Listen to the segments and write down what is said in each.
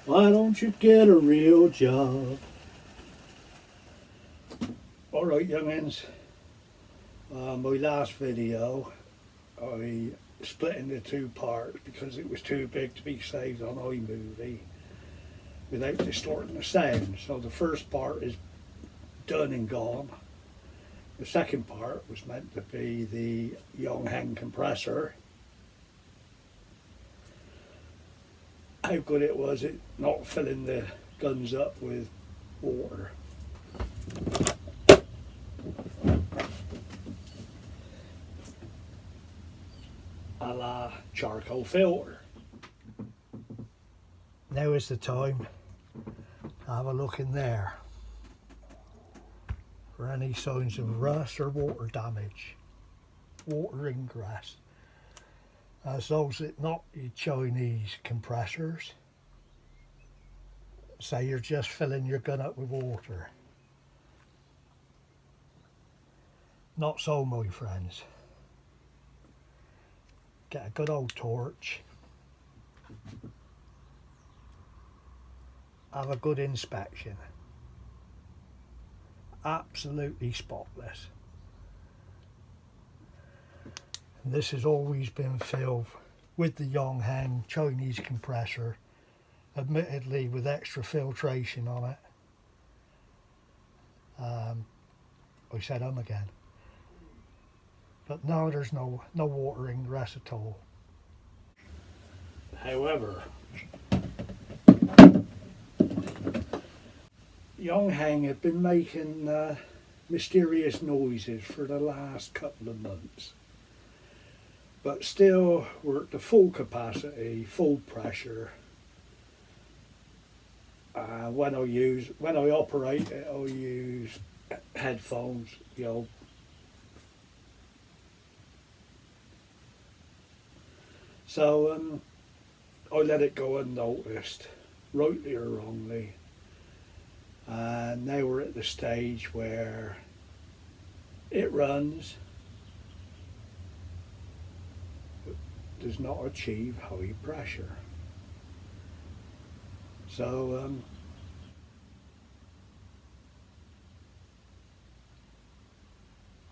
Why don't you get a real job? Alright, youngins, my last video I split into two parts because it was too big to be saved on iMovie without distorting the sound. So the first part is done and gone. The second part was meant to be the Yong Heng compressor. How good it was at not filling the guns up with water. A la charcoal filter. Now is the time to have a look in there for any signs of rust or water damage, water ingress. As those that not your Chinese compressors, say you're just filling your gun up with water. Not so, my friends. Get a good old torch, have a good inspection, absolutely spotless. And this has always been filled with the Yong Heng Chinese compressor, admittedly with extra filtration on it. I said again. But no, there's no water ingress at all. However, Yong Heng had been making mysterious noises for the last couple of months, but still we're at the full capacity, full pressure. When I operate it, I use headphones, So I let it go unnoticed, rightly or wrongly. And now we're at the stage where it runs, but does not achieve high pressure. So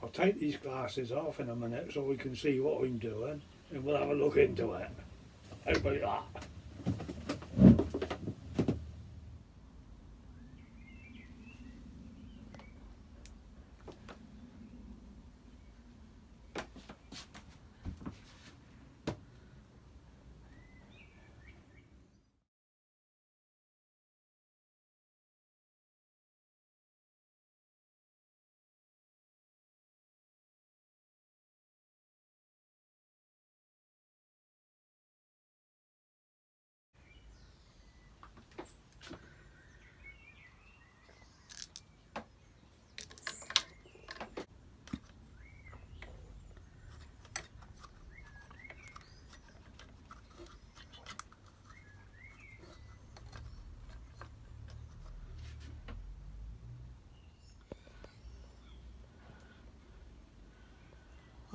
I'll take these glasses off in a minute so we can see what I'm doing, and we'll have a look into it. How about that?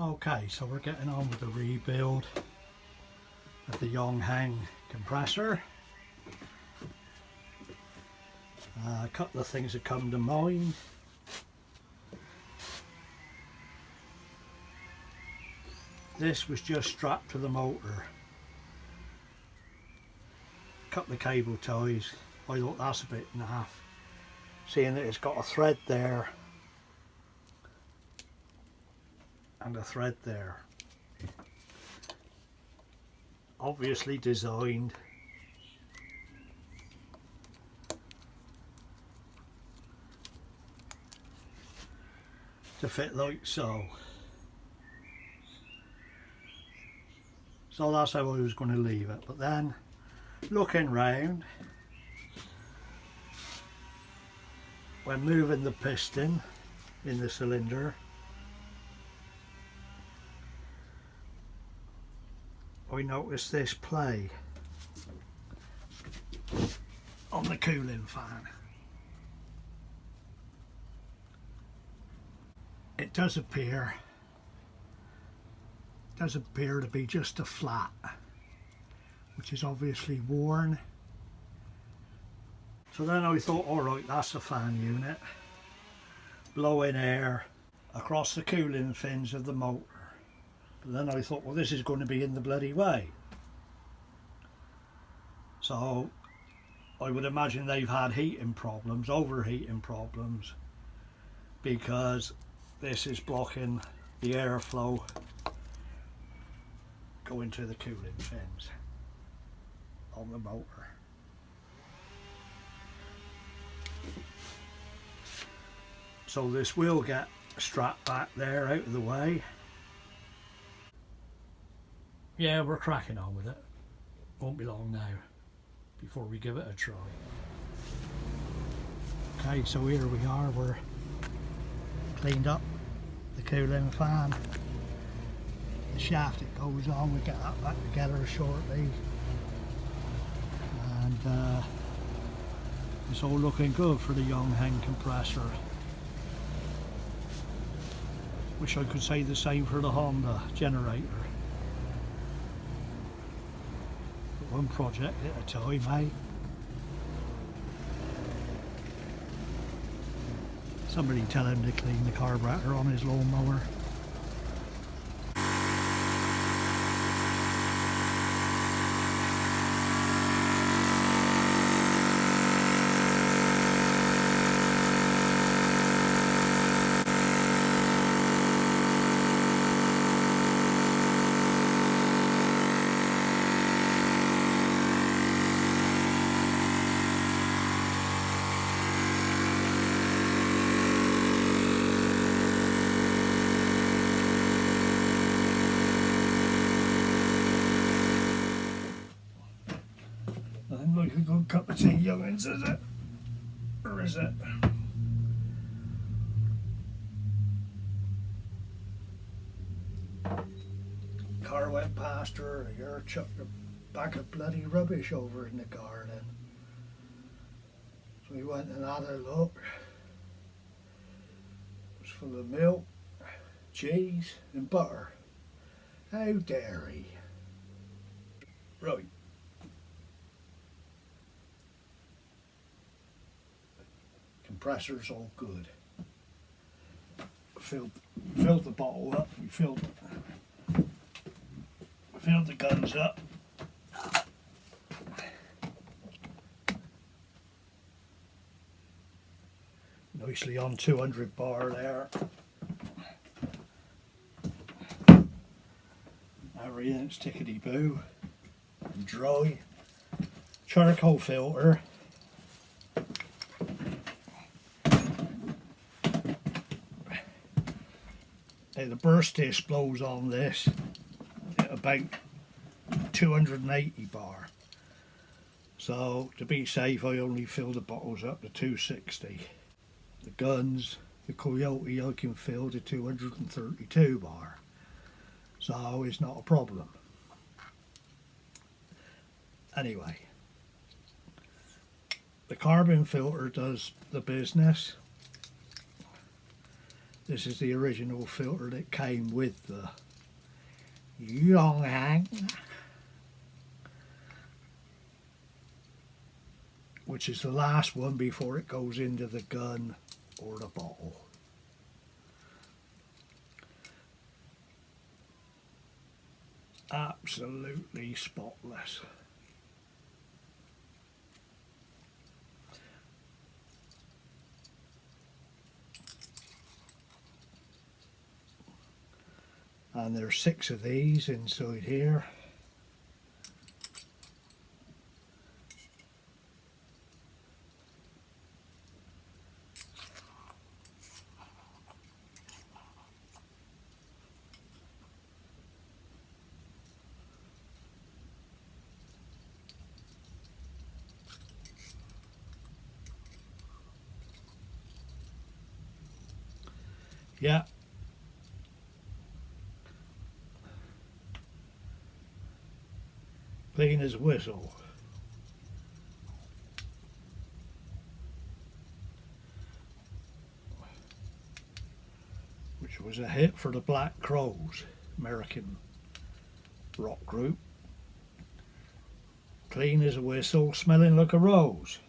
Okay, so we're getting on with the rebuild of the Yong Heng compressor. A couple of things that come to mind. This was just strapped to the motor. A couple of cable ties. I thought that's a bit naff, seeing that it's got a thread there and a thread there. Obviously designed to fit like so. So that's how I was going to leave it, but then looking round, when moving the piston in the cylinder, I noticed this play on the cooling fan. It does appear to be just a flat, which is obviously worn So then I thought, alright, that's a fan unit, blowing air across the cooling fins of the motor. But then I thought, well, this is going to be in the bloody way. So I would imagine they've had heating problems, overheating problems, because this is blocking the airflow going to the cooling fins on the motor. So this will get strapped back there out of the way. Yeah, we're cracking on with it. Won't be long now before we give it a try. Okay, so here we are, we're cleaned up the cooling fan. The shaft it goes on, we'll get that back together shortly. And it's all looking good for the Yong Heng compressor. Wish I could say the same for the Honda generator. But one project at a time, eh? Somebody tell him to clean the carburetor on his lawnmower. Nothing like a good cup of tea, young'uns, is it? Or is it? Car went past her, a girl chucked a bag of bloody rubbish over in the garden. So we went and had a look. It was full of milk, cheese and butter. How dare he? Right. Compressor's all good. Filled the bottle up. We filled the guns up. Nicely on 200 bar there. Everything's tickety-boo and dry. Charcoal filter. Now the burst disc blows on this at about 280 bar. So to be safe, I only fill the bottles up to 260. The guns, the Coyote, I can fill to 232 bar. So it's not a problem. Anyway, the carbon filter does the business. This is the original filter that came with the Yong Heng, which is the last one before it goes into the gun or the bottle. Absolutely spotless. And there's 6 of these inside here. Yeah. Clean as whistle. Which was a hit for the Black Crowes, American rock group. Clean as a whistle, smelling like a rose.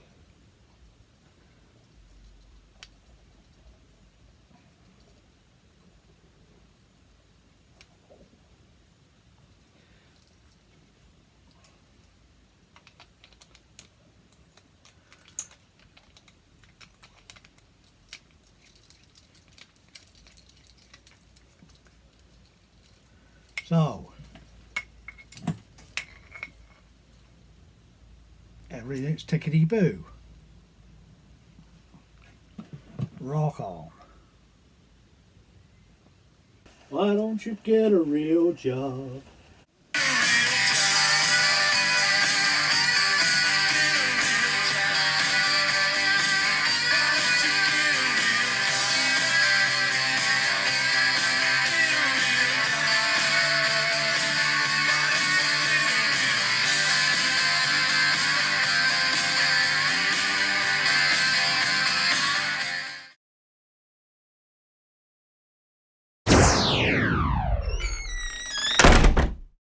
So, everything's tickety-boo. Rock on. Why don't you get a real job?